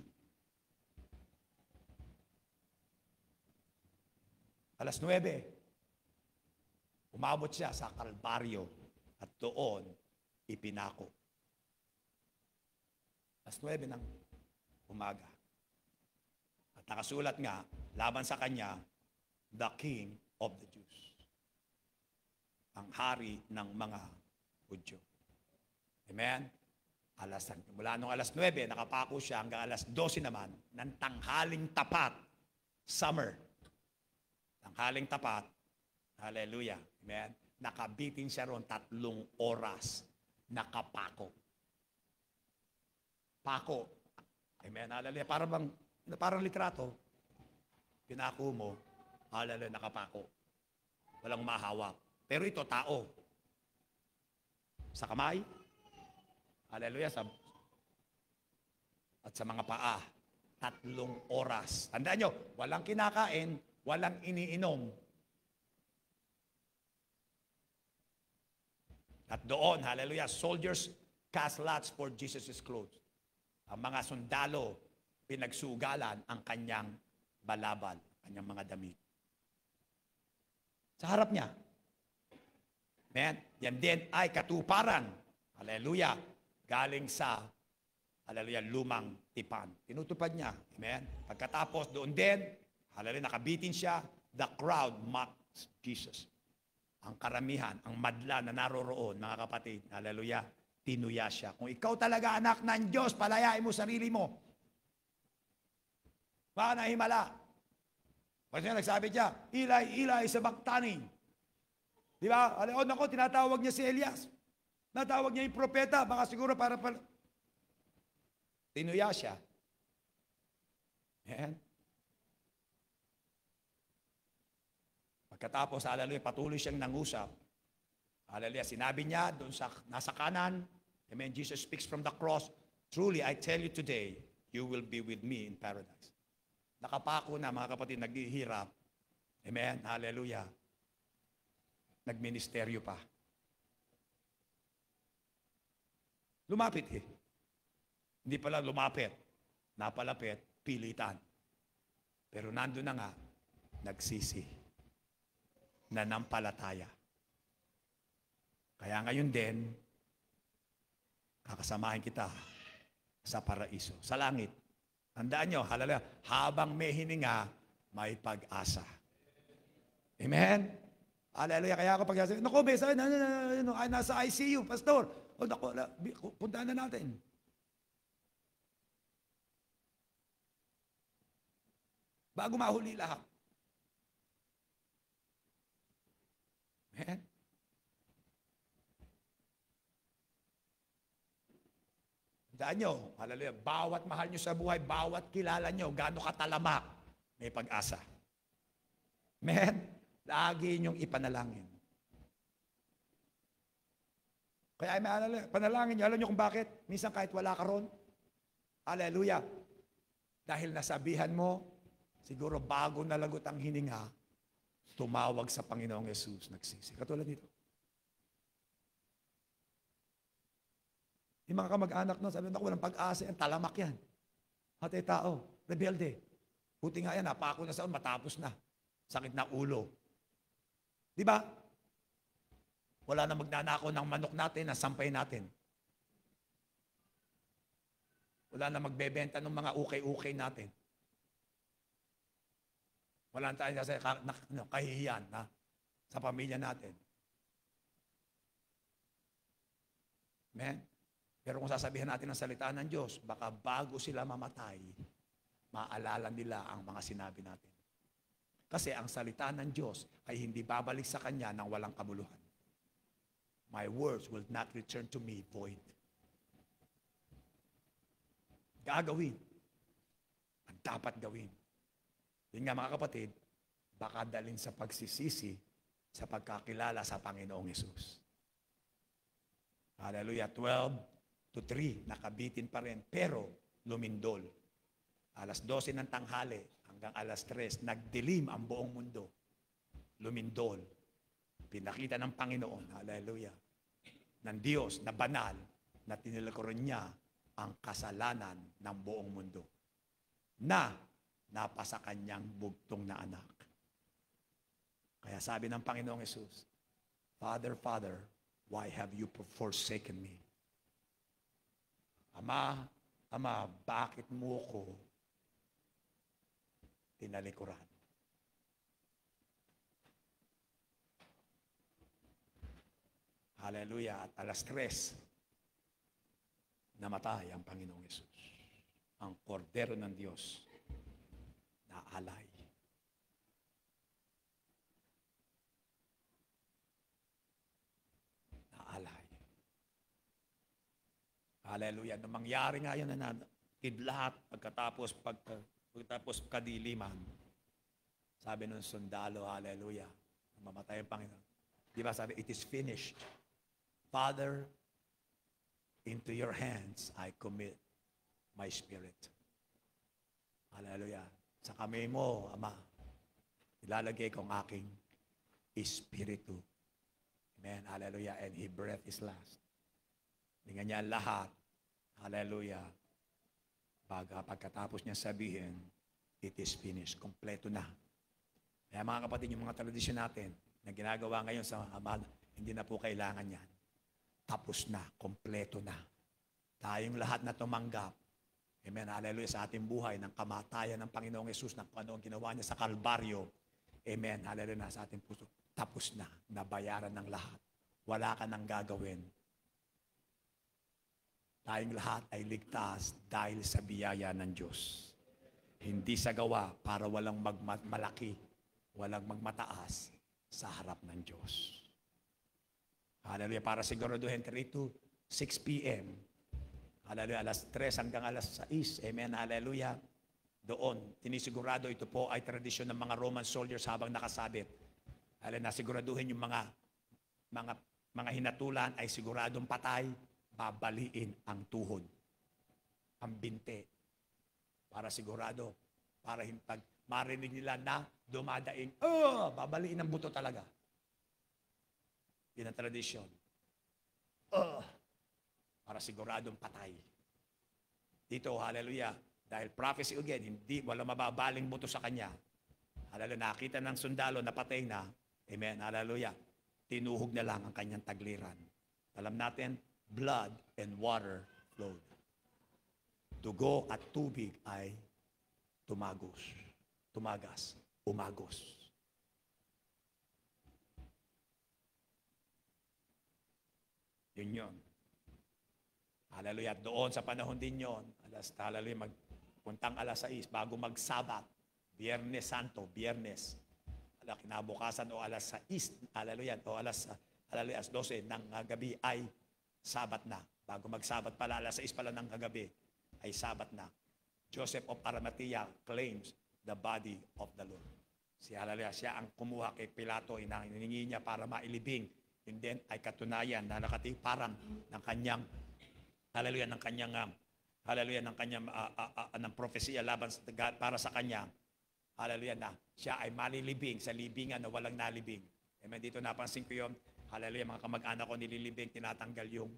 9:00, umabot siya sa Kalbaryo. At doon, ipinako. 9:00 ng umaga. At nakasulat nga, laban sa kanya, the King of the Jews. Ang hari ng mga Hudyo. Amen? Mula nung 9:00, nakapako siya hanggang 12:00 naman, ng tanghaling tapat, summer. Tanghaling tapat, hallelujah, amen? Nakabitin siya ron 3 oras. Nakapako. Pako. Amen. Hallelujah. Parang litrato. Pinako mo. Hallelujah. Nakapako. Walang mahawak. Pero ito, tao. Sa kamay. Hallelujah. At sa mga paa. 3 oras. Tandaan nyo, walang kinakain, walang iniinom. At doon, hallelujah, soldiers cast lots for Jesus' clothes. Ang mga sundalo, pinagsugalan ang kanyang balabal, kanyang mga damit. Sa harap niya. Amen? Yan din ay katuparan. Hallelujah. Galing sa, hallelujah, lumang tipan. Tinutupad niya. Amen? Pagkatapos doon din, hallelujah, nakabitin siya, the crowd mocks Jesus. Ang karamihan, ang madla na naroroon, mga kapatid, hallelujah, tinuya siya. Kung ikaw talaga anak ng Diyos, palayain mo sarili mo. Baka nahimala. Kasi nagsabi siya, Eli, sabachthani. Di ba? Alam ko, tinatawag niya si Elias. Natawag niya yung propeta, baka siguro para tinuya siya. Ayan. Pagkatapos, hallelujah, patuloy siyang nangusap. Hallelujah, sinabi niya doon sa nasa kanan, amen, Jesus speaks from the cross, truly, I tell you today, you will be with me in paradise. Nakapako na, mga kapatid, naghihirap. Amen, hallelujah. Nagministeryo pa. Lumapit eh. Hindi pala lumapit. Napalapit, pilitan. Pero nandun na nga, nagsisi. Nanampalataya. Kaya ngayon din, kakasamahin kita sa paraiso, sa langit. Tandaan nyo, hallelujah, habang may hininga, may pag-asa. Amen? Hallelujah. Kaya ako pag-asa, naku, nasa ICU, pastor. O, naku, puntahan na natin. Bago mahuli lahat. Amen? Tandaan nyo, hallelujah, bawat mahal nyo sa buhay, bawat kilala nyo, gaano katalamak, may pag-asa. Amen? Lagi nyong ipanalangin. Kaya may panalangin nyo, alam nyo kung bakit? Minsan kahit wala ka ron, hallelujah, dahil nasabihan mo, siguro bago nalagot ang hininga, tumawag sa Panginoong Yesus, nagsisi. Katulad nito. Yung mga kamag-anak nun, sabi, naku, walang pag-asa yan, talamak yan. Hatay tao, rebelde. Buti nga yan, napako na saon, matapos na. Sakit na ulo. Di ba? Wala na magnanakaw ng manok natin, ng sampay natin. Wala na magbebenta ng mga ukay-ukay natin. Wala na tayo sa kahihiyan sa pamilya natin. Amen? Pero kung sasabihin natin ang salita ng Diyos, baka bago sila mamatay, maalala nila ang mga sinabi natin. Kasi ang salita ng Diyos ay hindi babalik sa Kanya ng walang kabuluhan. My words will not return to me void. Gagawin. Ang dapat gawin. Yun nga mga kapatid, baka dalhin sa pagsisisi sa pagkakilala sa Panginoong Hesus. Hallelujah. 12-3, nakabitin pa rin, pero lumindol. Alas 12 ng tanghali hanggang alas 3, nagdilim ang buong mundo. Lumindol. Pinakita ng Panginoon, hallelujah, ng Diyos na banal, na tinilikuran niya ang kasalanan ng buong mundo na napasa kanyang bugtong na anak. Kaya sabi ng Panginoong Hesus, Father, Father, why have you forsaken me? Ama, Ama, bakit mo ko tinalikuran? Hallelujah. At alas 3, namatay ang Panginoong Hesus. Ang kordero ng Diyos na alay. Na alay. Hallelujah. Nung mangyari nga yun na kidlat pagkatapos kadiliman, sabi ng sundalo, hallelujah, mamatay ang Panginoon. Di ba sabi, it is finished. Father, into your hands I commit my spirit. Hallelujah. Sa kamay mo, Ama, ilalagay ko ang aking espiritu. Amen. Hallelujah. And He breathed His last. Hinga niya lahat. Hallelujah. Pagkatapos niya sabihin, it is finished. Kompleto na. Kaya mga kapatid, yung mga tradisyon natin na ginagawa ngayon sa Ama, hindi na po kailangan yan. Tapos na, kompleto na. Tayong lahat na tumanggap, amen, hallelujah, sa ating buhay ng kamatayan ng Panginoong Hesus na kung ano ang ginawa niya sa Kalbaryo, amen, hallelujah, sa ating puso. Tapos na, nabayaran ng lahat. Wala ka nang gagawin. Tayong lahat ay ligtas dahil sa biyaya ng Diyos. Hindi sa gawa para walang malaki, walang magmataas sa harap ng Diyos. Hallelujah. Para siguraduhin 3 to 6 p.m. Hallelujah. Alas 3 hanggang alas 6. Amen. Hallelujah. Doon, tinisigurado ito po ay tradisyon ng mga Roman soldiers habang nakasabit. Hallelujah. Siguraduhin yung mga hinatulan ay siguradong patay, babaliin ang tuhod, ang binte. Para sigurado, para pag marinig nila na dumadaing, babaliin ang buto talaga. Yan ang tradisyon. Para siguradong patay. Dito, hallelujah, dahil prophecy again, wala mababaling buto sa kanya. Hallelujah, nakita ng sundalo na patay na, amen, hallelujah, tinuhog na lang ang kanyang tagliran. Alam natin, blood and water flowed. Dugo at tubig ay tumagas, umagos. Yun. Hallelujah. Doon sa panahon din yun, hallelujah, puntang alas 6, bago magsabat, Biyernes Santo, Biyernes, kinabukasan o alas 6, hallelujah, o alas 12 ng gabi ay sabat na. Bago magsabat pala, alas 6 pala ng gabi, ay sabat na. Joseph of Arimathea claims the body of the Lord. Hallelujah, siya ang kumuha kay Pilato, hiningi niya para mailibing. And then ay katunayan na nakatiparang ng kanyang, hallelujah, ng kanyang ng propesya laban para sa kanya, hallelujah, na siya ay malilibing sa libingan na walang nalibing. Amen. Dito napansin ko yun, hallelujah, mga kamag-anak ko nililibing, tinatanggal yung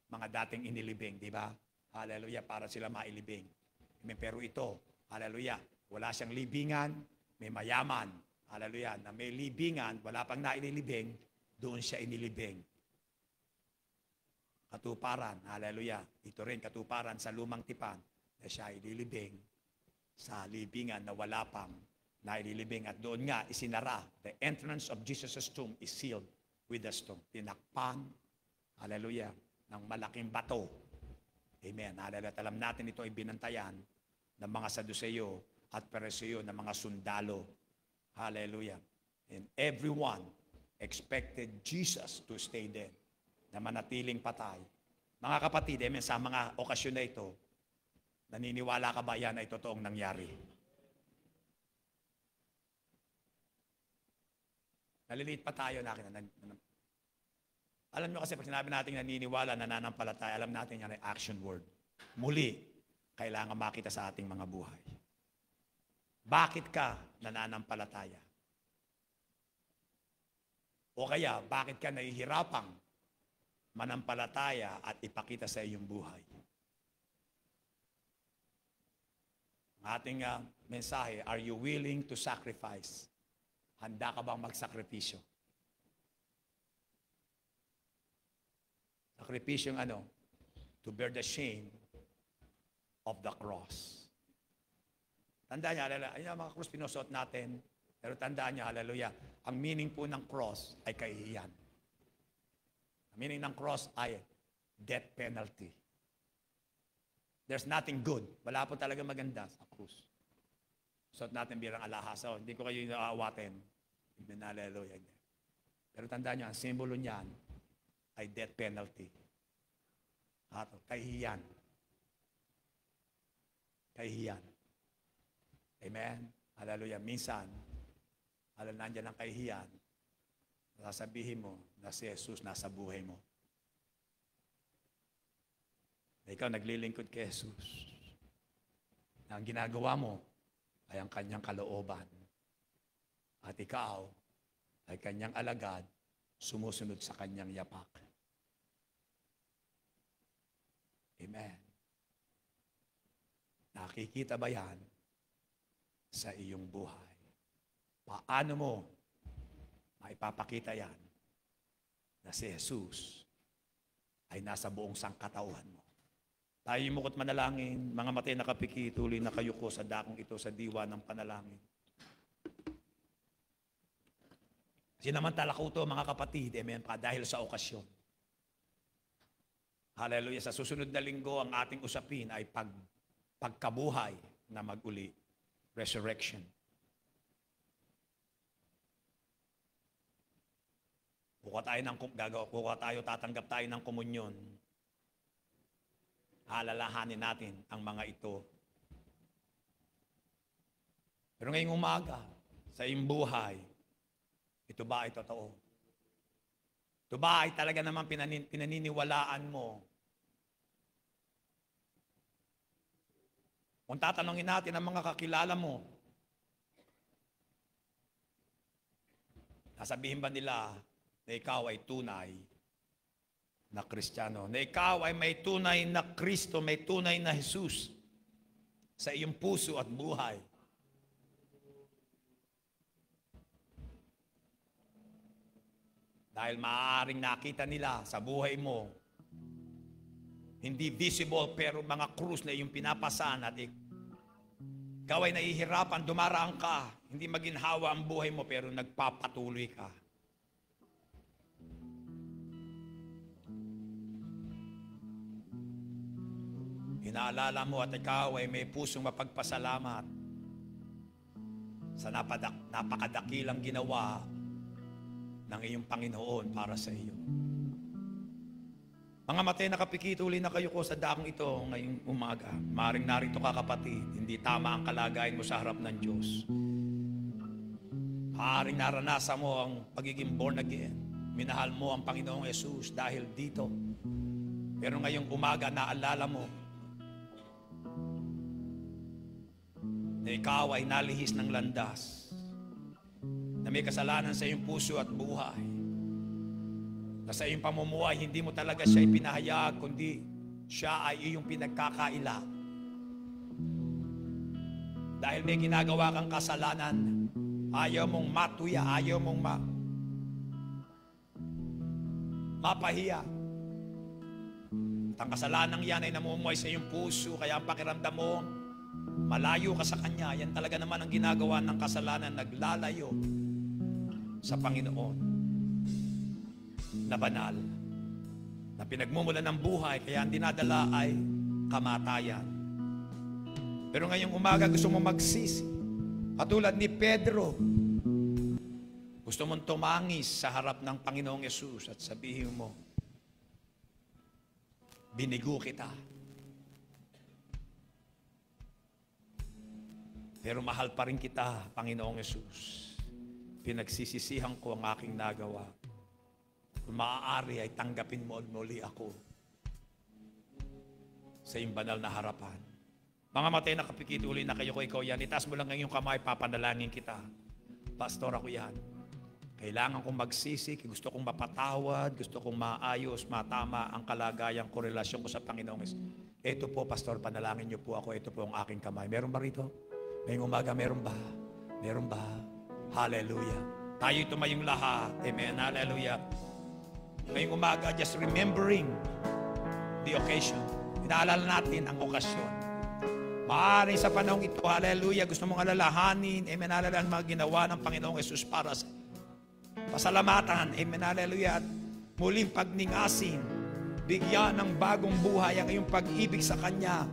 mga dating inilibing, di ba? Hallelujah, para sila mailibing. Amen. Pero ito, hallelujah, wala siyang libingan, may mayaman, hallelujah, na may libingan, wala pang naililibing, doon siya inilibing. Katuparan, hallelujah, ito rin katuparan sa lumang tipan na siya ililibing sa libingan na wala pang naililibing. At doon nga isinara, the entrance of Jesus' tomb is sealed with a stone. Tinakpan, hallelujah, ng malaking bato. Amen. Hallelujah. Alam natin ito ay binantayan ng mga Saduceo at Pariseo ng mga sundalo. Hallelujah. And everyone expected Jesus to stay dead, na manatiling patay. Mga kapatid, amen, sa mga okasyon na ito, naniniwala ka ba yan ay totoong nangyari? Naliliit pa tayo na akin. Alam nyo kasi pag sinabi natin naniniwala, nananampalataya, alam natin yan ay action word. Muli, kailangan makita sa ating mga buhay. Bakit ka nananampalataya? O kaya, bakit ka nahihirapang manampalataya at ipakita sa iyong buhay? Ang ating mensahe, are you willing to sacrifice? Handa ka bang magsakripisyo? Sakripisyong ano? To bear the shame of the cross. Tandaan niya, hallelujah, mga cross pinusuot natin, pero tandaan niya, hallelujah, ang meaning po ng cross ay kahihiyan. Ang meaning ng cross ay death penalty. There's nothing good. Wala po talaga maganda sa cross. Suot natin birang alahas. So, hindi ko kayo inaawatin. Hallelujah. Pero tandaan niyo, ang simbolo niyan ay death penalty. At kahihiyan. Kahihiyan. Amen? Hallelujah. Minsan, nandiyan ang kahihiyan, sasabihin mo na si Jesus nasa buhay mo. Na ikaw naglilingkod kay Jesus. Na ang ginagawa mo ay ang kanyang kalooban. At ikaw ay kanyang alagad, sumusunod sa kanyang yapak. Amen. Nakikita ba yan sa iyong buhay? Paano mo maipapakita yan na si Jesus ay nasa buong sangkatauhan mo? Tayo mukot manalangin, mga matay na kapiki, tuloy na kayo ko sa dakong ito sa diwa ng panalangin. Sinamantala ko ito, mga kapatid, amen, pa dahil sa okasyon. Hallelujah. Sa susunod na linggo, ang ating usapin ay pagkabuhay na mag-uli. Resurrection. Kukuha tayo, tatanggap tayo ng komunyon. Alalahanin natin ang mga ito. Pero ngayong umaga, sa iyong buhay, ito ba ay totoo? Ito ba ay talaga naman pinaniniwalaan mo? Kung tatanungin natin ang mga kakilala mo, sasabihin ba nila na ikaw ay tunay na Kristiyano? Na ikaw ay may tunay na Kristo, may tunay na Jesus sa iyong puso at buhay? Dahil maaaring nakita nila sa buhay mo, hindi visible pero mga krus na iyong pinapasan at ikaw ay nahihirapan, dumaraan ka, hindi maginhawa ang buhay mo pero nagpapatuloy ka. Inaalala mo at ikaw ay may pusong mapagpasalamat sa napakadakilang ginawa ng iyong Panginoon para sa iyo. Mga matay na kapikituloy na kayo ko sa dakong ito ngayong umaga. Maring narito ka kapatid, hindi tama ang kalagayan mo sa harap ng Diyos. Maring naranasan mo ang pagiging born again. Minahal mo ang Panginoong Jesus dahil dito. Pero ngayong umaga naalala mo na ikaw ay nalihis ng landas, na may kasalanan sa iyong puso at buhay. na sa iyong pamumuhay, hindi mo talaga siya ipinahayag, kundi siya ay iyong pinagkakaila. Dahil may ginagawa kang kasalanan, ayaw mong matuya, ayaw mong mapahiya. At ang kasalanang yan ay namumuhay sa iyong puso, kaya ang pakiramdam mo, malayo ka sa Kanya. Yan talaga naman ang ginagawa ng kasalanan, naglalayo sa Panginoon na banal, na pinagmumulan ng buhay, kaya ang dinadala ay kamatayan. Pero ngayong umaga gusto mo magsisi, katulad ni Pedro, gusto mong tumangis sa harap ng Panginoong Yesus at sabihin mo, binigo kita. Pero mahal pa rin kita, Panginoong Yesus. Pinagsisisihan ko ang aking nagawa. Kung maaari ay tanggapin mo muli ako sa iyong banal na harapan. Mga matay na kapikituloy na kayo ko, ikaw yan. Itaas mo lang ngayong kamay, papanalangin kita. Pastor, ako yan. Kailangan kong magsisi, gusto kong mapatawad, gusto kong maayos, matama ang kalagayang korelasyon ko sa Panginoong Yesus. Ito po, Pastor, panalangin niyo po ako. Ito po ang aking kamay. Meron ba rito? Ngayong umaga, meron ba? Meron ba? Hallelujah. Tayo tumayong lahat. Amen. Hallelujah. Ngayong umaga, just remembering the occasion. Inaalala natin ang okasyon. Maaari sa panahong ito, hallelujah, gusto mong alalahanin, amen, hallelujah, ang mga ginawa ng Panginoong Yesus para sa pasalamatan, amen, hallelujah, at muling pagningasin, bigyan ng bagong buhay ang iyong pag-ibig sa Kanya.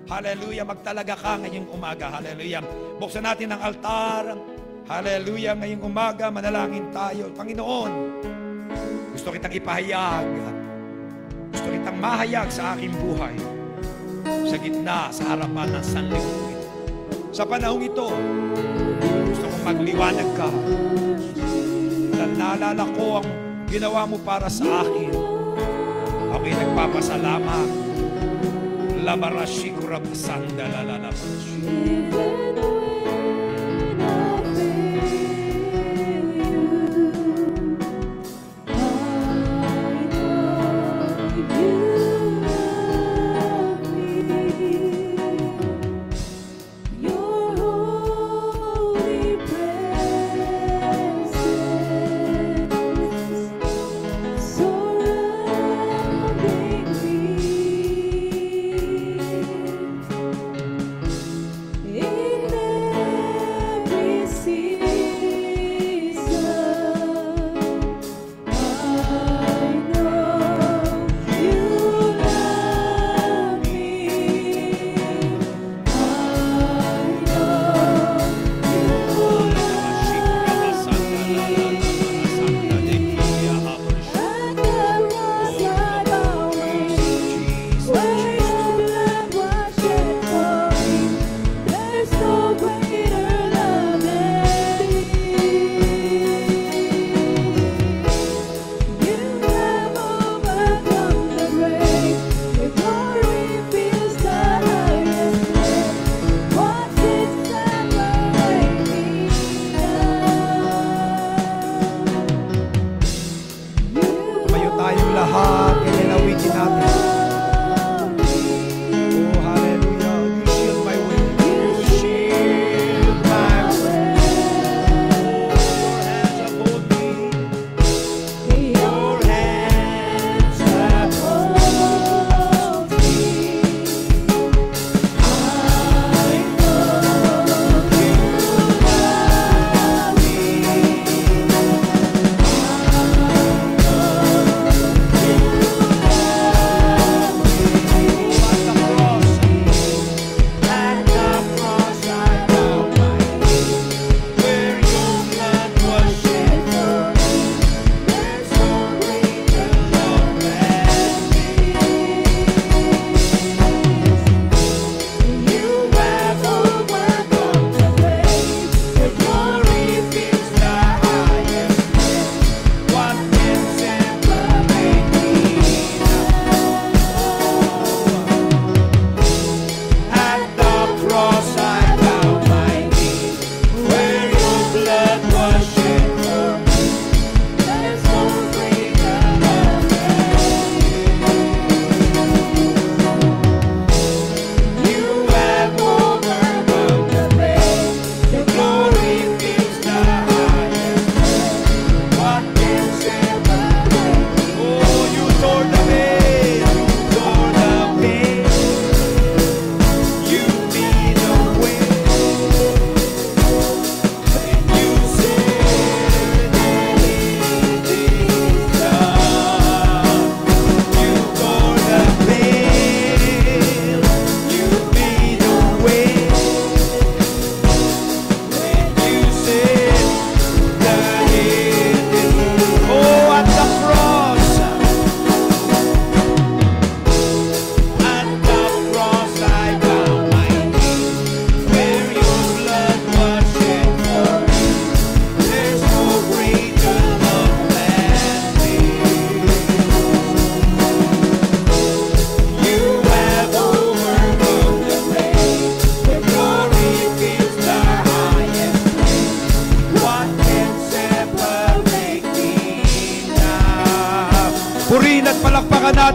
Hallelujah, magtalaga ka ngayong umaga, hallelujah. Buksan natin ang altar, hallelujah, ngayong umaga, manalangin tayo. Panginoon, gusto kitang ipahayag, gusto kitang mahayag sa aking buhay, sa gitna, sa harapan ng sanlibutan. Sa panahong ito, gusto kong magliwanag ka. Dahil naalala ko ang ginawa mo para sa akin. Ako'y nagpapasalamat. Labarashi kurabasanda lalalabashi. Amen.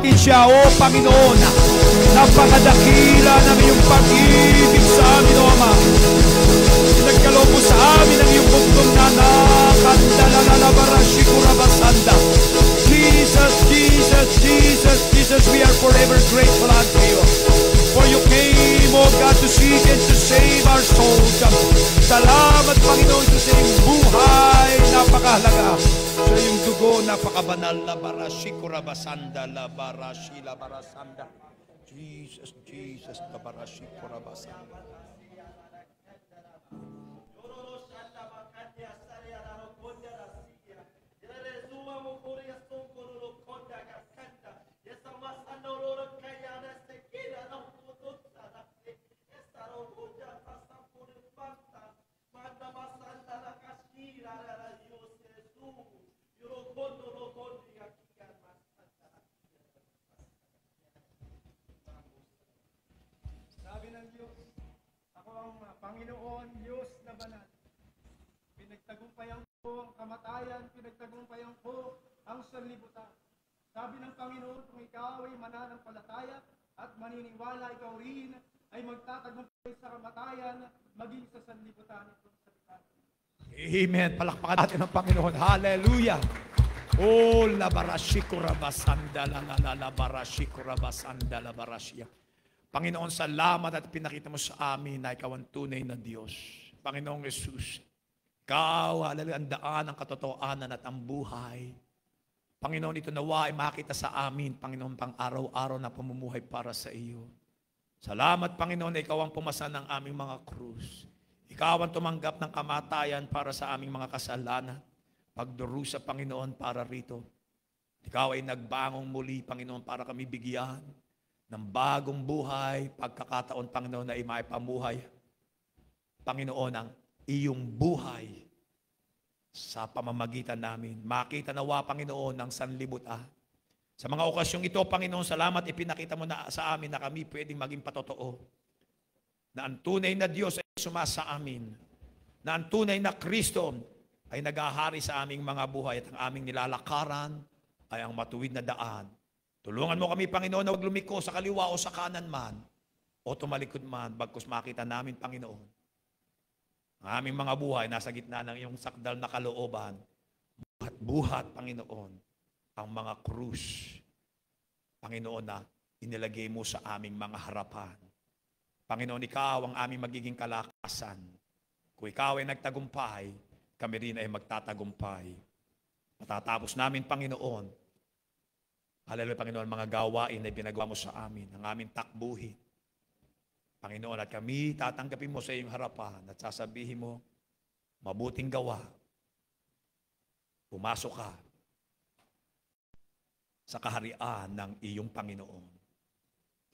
natin siya, O Panginoon. Napakadakila ng iyong pag-ibig sa amin, O Ama. Nagkaloob mo sa amin ang iyong bugtong na nakandalalalabarashi-kurabasanda. Jesus, Jesus, Jesus, Jesus, we are forever grateful unto you. For you came, O God, to seek and to save our souls. Salamat, Panginoon, sa iyong buhay, napakahalaga. Sa iyong dugo, napakabanal, labarashi-kurabasanda, labarashi-labarasanda. Jesus, Jesus, labarashi-kurabasanda. Sabi ng Diyos, ako ang Panginoon, Diyos na banal. Pinagtagumpayan ko ang kamatayan, pinagtagumpayan ko ang sanlibutan. Sabi ng Panginoon, kung ikaw ay mananampalataya at maniniwala, ikaw rin ay magtatagumpay sa kamatayan, maging sa sanlibutan itong salita. Amen. Palakpakan natin ang Panginoon. Hallelujah. Oh, labarashikurabasanda, labarashikurabasanda, labarashia. Panginoon, salamat at pinakita mo sa amin na ikaw ang tunay na Diyos. Panginoong Jesus, ikaw, hallelujah, ang daan, ang katotohanan at ang buhay. Panginoon, ito nawa ay makita sa amin, Panginoon, pang araw-araw na pamumuhay para sa iyo. Salamat, Panginoon, na ikaw ang pumasan ng aming mga krus. Ikaw ang tumanggap ng kamatayan para sa aming mga kasalanan. Pagdurusa, Panginoon, para rito. Ikaw ay nagbangong muli, Panginoon, para kami bigyan ng bagong buhay, pagkakataon, Panginoon, na maipamuhay, Panginoon, ang iyong buhay sa pamamagitan namin. Makita nawa, Panginoon, ng sanlibutan. Sa mga okasyong ito, Panginoon, salamat, ipinakita mo na sa amin na kami pwedeng maging patotoo. Na ang tunay na Diyos ay sumasa sa amin. Na ang tunay na Kristo ay naghahari sa aming mga buhay at ang aming nilalakaran ay ang matuwid na daan. Tulungan mo kami, Panginoon, na huwag lumiko sa kaliwa o sa kanan man o tumalikod man, bagkus makita namin, Panginoon, ang aming mga buhay nasa gitna ng iyong sakdal na kalooban. Buhat-buhat, Panginoon, ang mga krus, Panginoon, na inilagay mo sa aming mga harapan. Panginoon, ikaw ang aming magiging kalakasan. Kung ikaw ay nagtagumpay, kami rin ay magtatagumpay. Matatapos namin, Panginoon, hallelujah, Panginoon, mga gawain na pinagawa mo sa amin, ang aming takbuhin. Panginoon, at kami tatanggapin mo sa iyong harapan at sasabihin mo, mabuting gawa. Pumasok ka sa kaharian ng iyong Panginoon.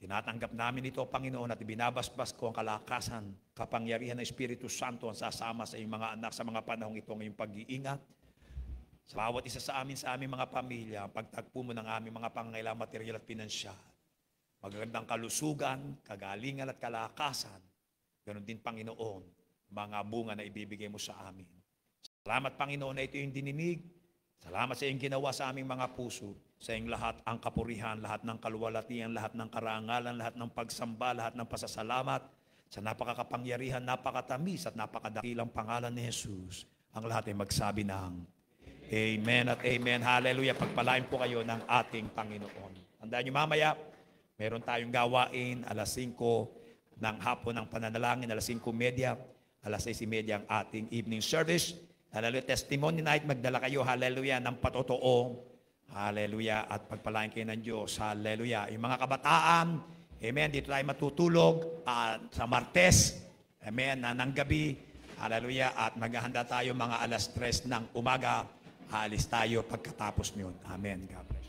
Tinatanggap namin ito, Panginoon, at ibinabasbas ko ang kalakasan, kapangyarihan ng Espiritu Santo ang sasama sa iyong mga anak sa mga panahong ito ngayong pag-iingat. Sa bawat isa sa aming mga pamilya, ang pagtagpo mo ng aming mga pangangailangan material at pinansyal. Magagandang kalusugan, kagalingan at kalakasan. Ganon din, Panginoon, mga bunga na ibibigay mo sa amin. Salamat, Panginoon, na ito yung dininig. Salamat sa iyong ginawa sa aming mga puso. Sa iyong lahat ang kapurihan, lahat ng kaluwalhatian, lahat ng karangalan, lahat ng pagsamba, lahat ng pasasalamat. Sa napakakapangyarihan, napakatamis at napakadakilang pangalan ni Jesus. Ang lahat ay magsabi ng Amen at Amen. Hallelujah. Pagpalain po kayo ng ating Panginoon. Tandaan niyo mamaya, meron tayong gawain, alas 5 ng hapon ng pananalangin, alas 5:30, alas 6:30 ang ating evening service. Hallelujah. Testimony night, magdala kayo, hallelujah, ng patotoo. Hallelujah. At pagpalain kayo ng Diyos. Hallelujah. Yung mga kabataan, amen, dito tayo matutulog sa Martes, amen, ng gabi. Hallelujah. At maghahanda tayo mga alas 3 ng umaga. Alis tayo pagkatapos niyon. Amen. God bless.